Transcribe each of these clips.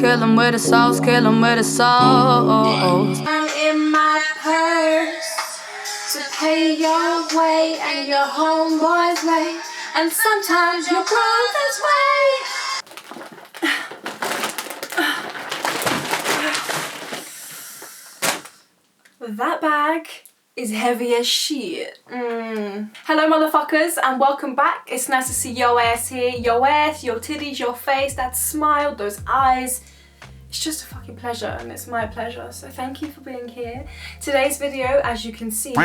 kill 'em with the sauce, kill 'em with the sauce. I'm in my purse to pay your way and your homeboy's way, and sometimes your brother's way. That bag is heavy as shit. Hello motherfuckers and welcome back. It's nice to see your ass here. Your ass, your titties, your face, that smile, those eyes. It's just a fucking pleasure and it's my pleasure. So thank you for being here. Today's video, as you can see,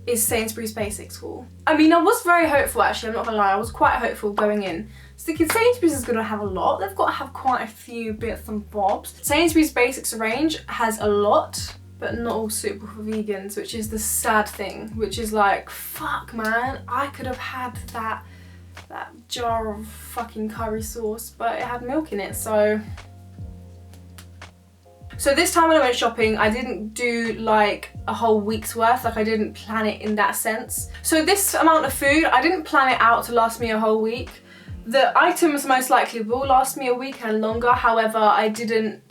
is Sainsbury's Basics haul. I mean, I was very hopeful actually, I'm not gonna lie. I was quite hopeful going in. So thinking Sainsbury's is gonna have a lot. They've got to have quite a few bits and bobs. Sainsbury's Basics range has a lot, but not all suitable for vegans, which is the sad thing, which is like, fuck man, I could have had that jar of fucking curry sauce, but it had milk in it, so this time when I went shopping, I didn't do like a whole week's worth, like I didn't plan it in that sense. So this amount of food, I didn't plan it out to last me a whole week. The items most likely will last me a week and longer, however, I didn't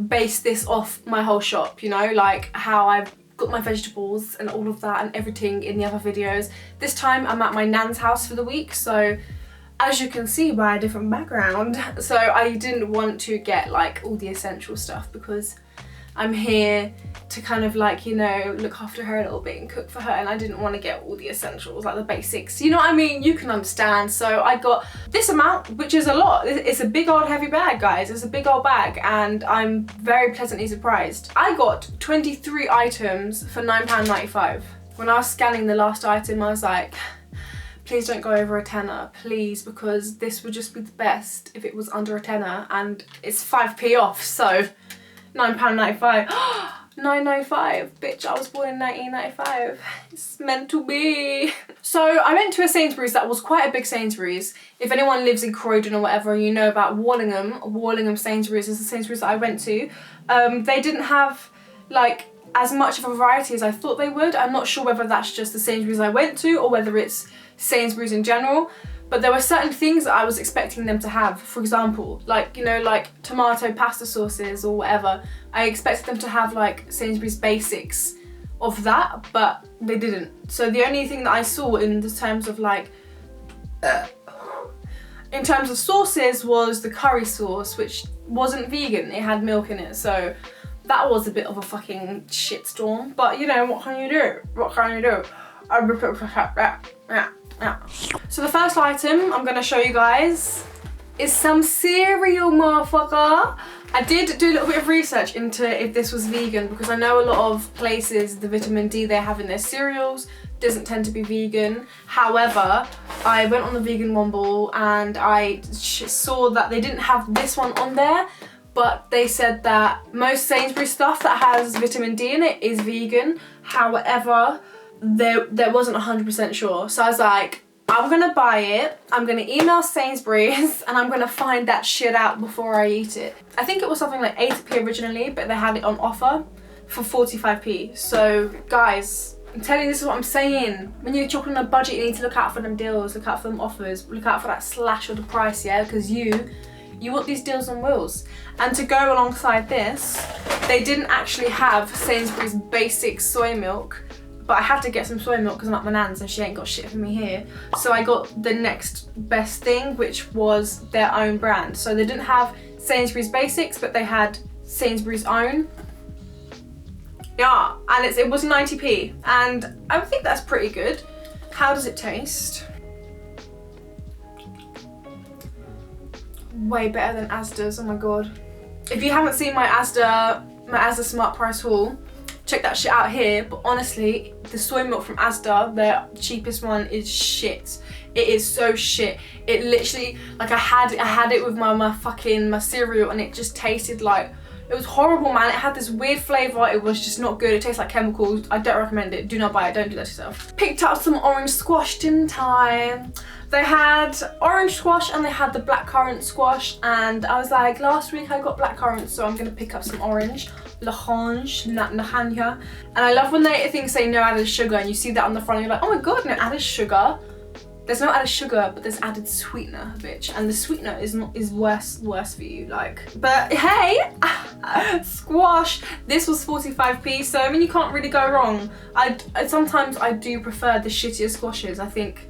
base this off my whole shop, you know, like how I've got my vegetables and all of that and everything in the other videos. This time I'm at my nan's house for the week, so as you can see by a different background, so I didn't want to get like all the essential stuff because I'm here to kind of like, you know, look after her a little bit and cook for her, and I didn't want to get all the essentials, like the basics, you know what I mean? You can understand. So I got this amount, which is a lot. It's a big old heavy bag, guys. It's a big old bag and I'm very pleasantly surprised. I got 23 items for £9.95. When I was scanning the last item, I was like, please don't go over a tenner, please, because this would just be the best if it was under a tenner, and it's 5p off, so £9.95. £9.95, bitch, I was born in 1995. It's meant to be. So I went to a Sainsbury's that was quite a big Sainsbury's. If anyone lives in Croydon or whatever, you know about Wallingham Sainsbury's is the Sainsbury's that I went to. They didn't have like as much of a variety as I thought they would. I'm not sure whether that's just the Sainsbury's I went to or whether it's Sainsbury's in general, but there were certain things that I was expecting them to have. For example, like, you know, like tomato pasta sauces or whatever. I expected them to have like Sainsbury's Basics of that, but they didn't. So the only thing that I saw in the terms of like, in terms of sauces was the curry sauce, which wasn't vegan, it had milk in it. So that was a bit of a fucking shitstorm, but you know, what can you do? What can you do? So the first item I'm gonna show you guys is some cereal, motherfucker. I did do a little bit of research into if this was vegan because I know a lot of places the vitamin D they have in their cereals doesn't tend to be vegan. However, I went on the Vegan Womble and I saw that they didn't have this one on there, but they said that most Sainsbury's stuff that has vitamin D in it is vegan. However, there wasn't 100% sure. So I was like, I'm gonna buy it, I'm gonna email Sainsbury's and I'm gonna find that shit out before I eat it. I think it was something like 80p originally, but they had it on offer for 45p. So guys, I'm telling you, this is what I'm saying. When you're chopping on a budget, you need to look out for them deals, look out for them offers, look out for that slash of the price, yeah? Because you want these deals on wheels. And to go alongside this, they didn't actually have Sainsbury's Basic soy milk, but I had to get some soy milk because I'm at my nan's and she ain't got shit for me here. So I got the next best thing, which was their own brand. So they didn't have Sainsbury's Basics, but they had Sainsbury's own. Yeah, and it was 90p, and I think that's pretty good. How does it taste? Way better than ASDA's, oh my god. If you haven't seen my ASDA Smart Price haul, check that shit out here, but honestly, the soy milk from ASDA, their cheapest one, is shit. It is so shit. It literally, like I had it with my cereal and it just tasted like, it was horrible, man. It had this weird flavour, it was just not good. It tastes like chemicals. I don't recommend it. Do not buy it, don't do that to yourself. Picked up some orange squash, didn't I? They had orange squash and they had the blackcurrant squash, and I was like, last week I got blackcurrant, so I'm gonna pick up some orange. L'orange, Nahanya. And I love when things say no added sugar and you see that on the front and you're like, oh my god, no added sugar. There's no added sugar, but there's added sweetener, bitch. And the sweetener is worse for you, like. But hey, squash. This was 45p, so I mean, you can't really go wrong. Sometimes I do prefer the shittier squashes. I think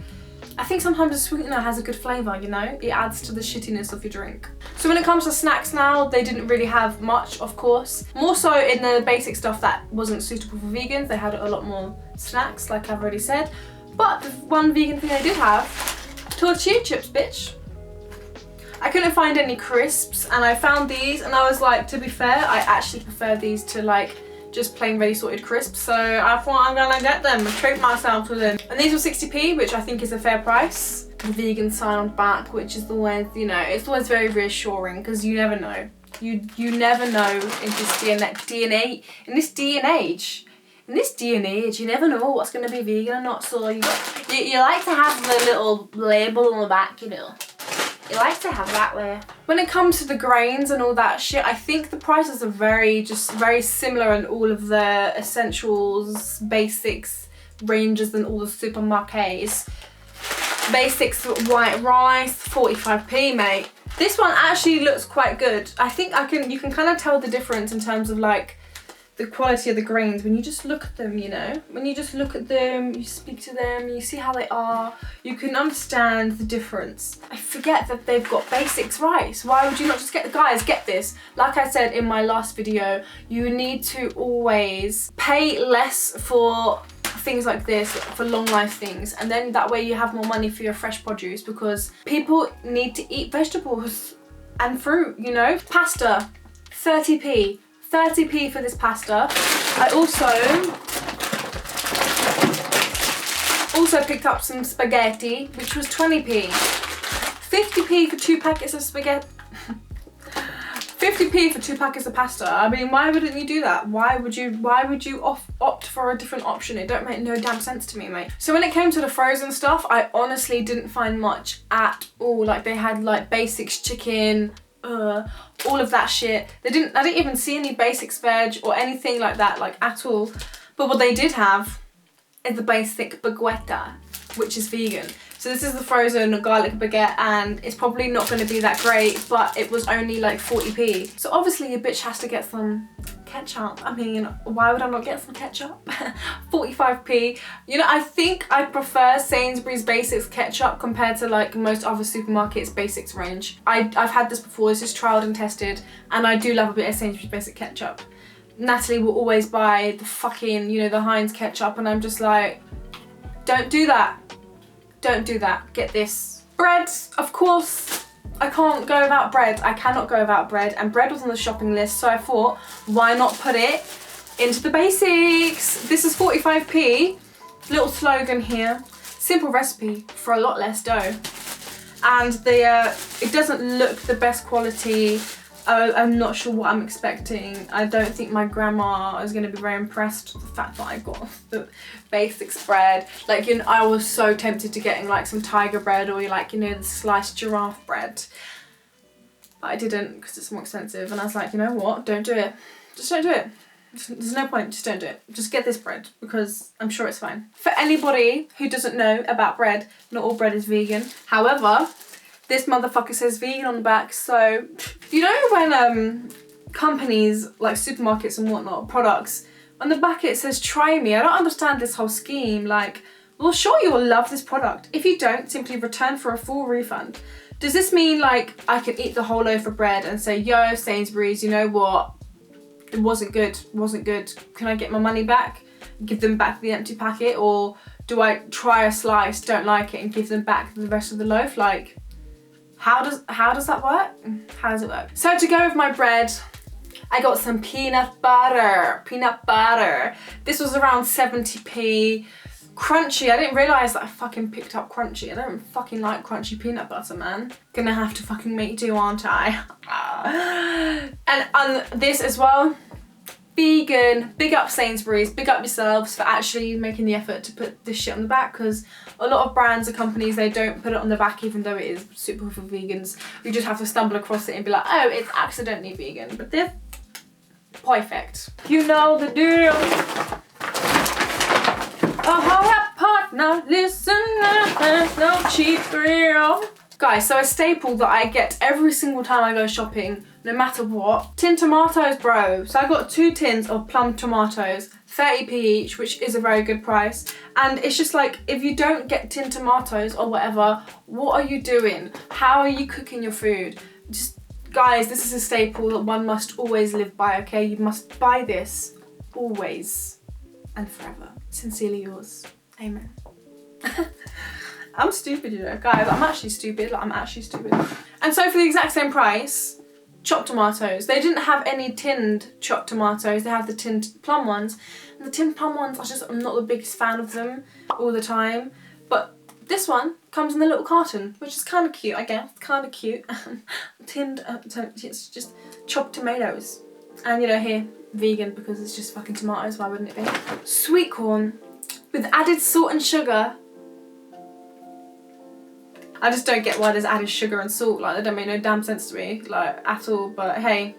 sometimes the sweetener has a good flavour, you know? It adds to the shittiness of your drink. So when it comes to snacks now, they didn't really have much, of course. More so in the basic stuff that wasn't suitable for vegans, they had a lot more snacks, like I've already said. But the one vegan thing they did have, tortilla chips, bitch. I couldn't find any crisps, and I found these, and I was like, to be fair, I actually prefer these to like just plain ready sorted crisps, so I thought I'm gonna get them and treat myself to them. And these were 60p, which I think is a fair price. The vegan sign on the back, which is always, you know, it's always very reassuring, because you never know. You never know in this day and age, you never know what's gonna be vegan or not, so you like to have the little label on the back, you know. You like to have that there. When it comes to the grains and all that shit, I think the prices are very similar in all of the essentials, basics, ranges and all the supermarkets. Basics white rice, 45p, mate. This one actually looks quite good. I think you can kind of tell the difference in terms of like the quality of the grains when you just look at them, you know? When you just look at them, you speak to them, you see how they are, you can understand the difference. I forget that they've got basics rice. Why would you not just get the guys, get this? Like I said in my last video, you need to always pay less for things like this, for long life things, and then that way you have more money for your fresh produce, because people need to eat vegetables and fruit, you know? Pasta, 30p. 30p for this pasta. I also picked up some spaghetti, which was 20p. 50p for 2 packets of spaghetti. 50p for 2 packets of pasta. I mean, why wouldn't you do that? Why would you opt for a different option? It don't make no damn sense to me, mate. So when it came to the frozen stuff, I honestly didn't find much at all. Like, they had like basics chicken, all of that shit. I didn't even see any basics veg or anything like that, like, at all. But what they did have is the basic baguette, which is vegan. So this is the frozen garlic baguette, and it's probably not going to be that great, but it was only like 40p. So obviously your bitch has to get some ketchup. I mean, why would I not get some ketchup? 45p. You know, I think I prefer Sainsbury's Basics ketchup compared to like most other supermarkets basics range. I've had this before, this is trialed and tested, and I do love a bit of Sainsbury's Basic ketchup. Natalie will always buy the fucking, you know, the Heinz ketchup, and I'm just like, don't do that. Don't do that. Get this. Bread, of course. I can't go without bread. I cannot go without bread, and bread was on the shopping list, so I thought, why not put it into the basics? This is 45p. Little slogan here. Simple recipe for a lot less dough. And it doesn't look the best quality. I'm not sure what I'm expecting. I don't think my grandma is going to be very impressed with the fact that I got the basics bread. Like, you know, I was so tempted to getting like some tiger bread, or like, you know, the sliced giraffe bread. But I didn't, because it's more expensive. And I was like, you know what? Don't do it. Just don't do it. There's no point. Just don't do it. Just get this bread, because I'm sure it's fine. For anybody who doesn't know about bread, not all bread is vegan. However, this motherfucker says vegan on the back, so you know when companies like supermarkets and whatnot, products, on the back it says try me. I don't understand this whole scheme. Like, well, sure, you will love this product. If you don't, simply return for a full refund. Does this mean like I can eat the whole loaf of bread and say, yo, Sainsbury's, you know what? It wasn't good, wasn't good. Can I get my money back? Give them back the empty packet? Or do I try a slice, don't like it, and give them back the rest of the loaf? Like, how does that work? How does it work? So to go with my bread, I got some peanut butter. Peanut butter. This was around 70p. Crunchy. I didn't realise that I fucking picked up crunchy. I don't fucking like crunchy peanut butter, man. Gonna have to fucking make do, aren't I? And on this as well, vegan. Big up Sainsbury's. Big up yourselves for actually making the effort to put this shit on the back, because a lot of brands or companies, they don't put it on the back even though it is super for vegans. You just have to stumble across it and be like, oh, it's accidentally vegan. But this, perfect. You know the deal. Oh, partner, listener. There's no cheap thrill. Guys, so a staple that I get every single time I go shopping, no matter what, tin tomatoes, bro. So I got 2 tins of plum tomatoes, 30p each, which is a very good price. And it's just like, if you don't get tin tomatoes or whatever, what are you doing? How are you cooking your food? Just, guys, this is a staple that one must always live by, okay? You must buy this always and forever. Sincerely yours. Amen. I'm stupid, you know, guys. I'm actually stupid. Like, I'm actually stupid. And so for the exact same price, chopped tomatoes. They didn't have any tinned chopped tomatoes. They have the tinned plum ones. And the tinned plum ones, I'm not the biggest fan of them all the time. But this one comes in a little carton, which is kind of cute, I guess. Kind of cute. Tinned, so it's just chopped tomatoes. And, you know, here, vegan, because it's just fucking tomatoes. Why wouldn't it be? Sweet corn with added salt and sugar. I just don't get why there's added sugar and salt. Like, that don't make no damn sense to me, like, at all. But hey,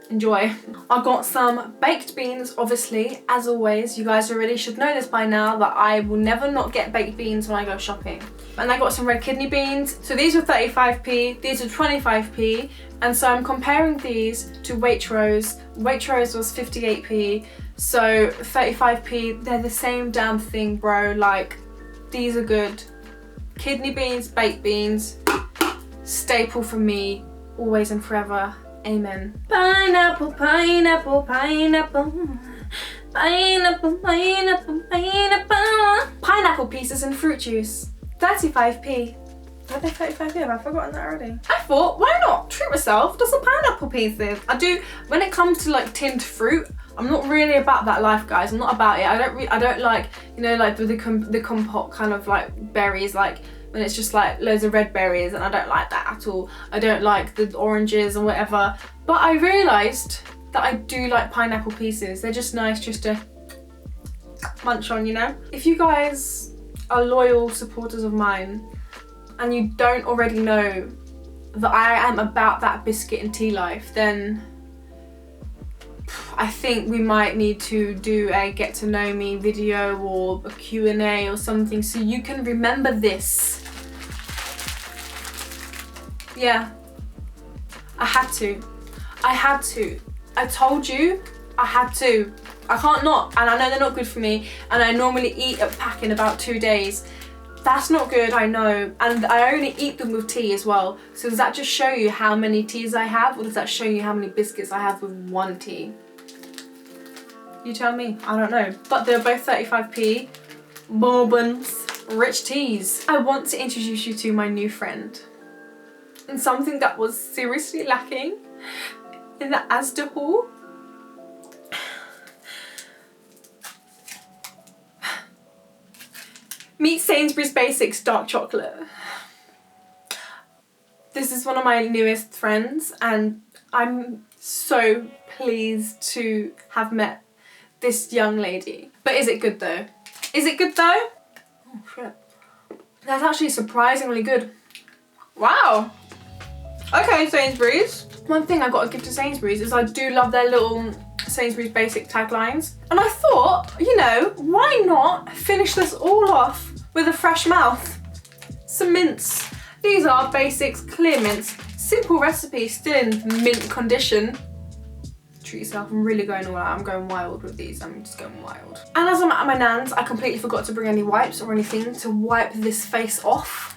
enjoy. I got some baked beans, obviously, as always. You guys already should know this by now that I will never not get baked beans when I go shopping. And I got some red kidney beans. So these were 35p, these are 25p. And so I'm comparing these to Waitrose. Waitrose was 58p, so 35p, they're the same damn thing, bro. Like, these are good. Kidney beans, baked beans, staple for me, always and forever. Amen. Pineapple, pineapple, pineapple. Pineapple, pineapple, pineapple. Pineapple pieces and fruit juice. 35p. Are they 35p? Have I forgotten that already? I thought, why not? Treat myself to some pineapple pieces. I do, when it comes to like tinned fruit, I'm not really about that life, guys. I'm not about it. I don't like, you know, like the compote kind of like berries, like when it's just like loads of red berries, and I don't like that at all. I don't like the oranges or whatever. But I realised that I do like pineapple pieces. They're just nice just to munch on, you know? If you guys are loyal supporters of mine and you don't already know that I am about that biscuit and tea life, then I think we might need to do a get to know me video or a Q&A or something so you can remember this. Yeah, I had to. I told you I had to. I can't not, and I know they're not good for me, and I normally eat a pack in about 2 days. That's not good, I know, and I only eat them with tea as well. So does that just show you how many teas I have, or does that show you how many biscuits I have with one tea? You tell me, I don't know. But they're both 35p, bourbons, rich teas. I want to introduce you to my new friend, and something that was seriously lacking in the ASDA haul. Meet Sainsbury's Basics Dark Chocolate. This is one of my newest friends, and I'm so pleased to have met this young lady. But is it good though? Is it good though? Oh shit. That's actually surprisingly good. Wow. Okay, Sainsbury's. One thing I got to give to Sainsbury's is I do love their little Sainsbury's Basic taglines. And I thought, you know, why not finish this all off with a fresh mouth? Some mints. These are Basics clear mints. Simple recipe, still in mint condition. Treat yourself, I'm really going all out. I'm going wild with these, I'm just going wild. And as I'm at my nan's, I completely forgot to bring any wipes or anything to wipe this face off.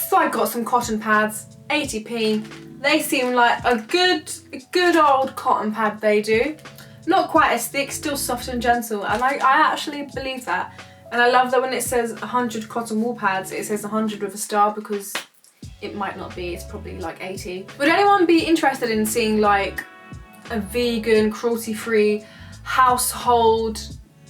So I got some cotton pads, 80p. They seem like a good old cotton pad, they do. Not quite as thick, still soft and gentle, and I actually believe that. And I love that when it says 100 cotton wool pads, it says 100 with a star, because it might not be, it's probably like 80. Would anyone be interested in seeing like a vegan, cruelty-free household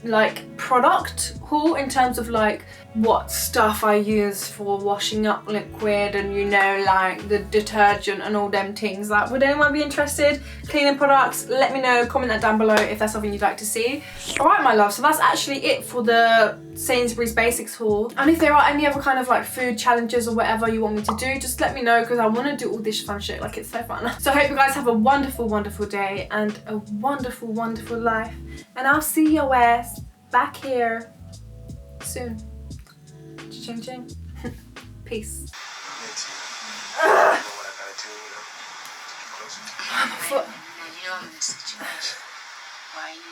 like product haul in terms of like what stuff I use for washing up liquid and, you know, like the detergent and all them things? Like, would anyone be interested? Cleaning products, let me know, comment that down below if that's something you'd like to see. Alright my love, so that's actually it for the Sainsbury's Basics haul. And if there are any other kind of like food challenges or whatever you want me to do, just let me know, because I want to do all this fun shit, like it's so fun. So I hope you guys have a wonderful, wonderful day and a wonderful, wonderful life. And I'll see your ass back here soon. Ching ching. Peace. You know I'm in a situation. Why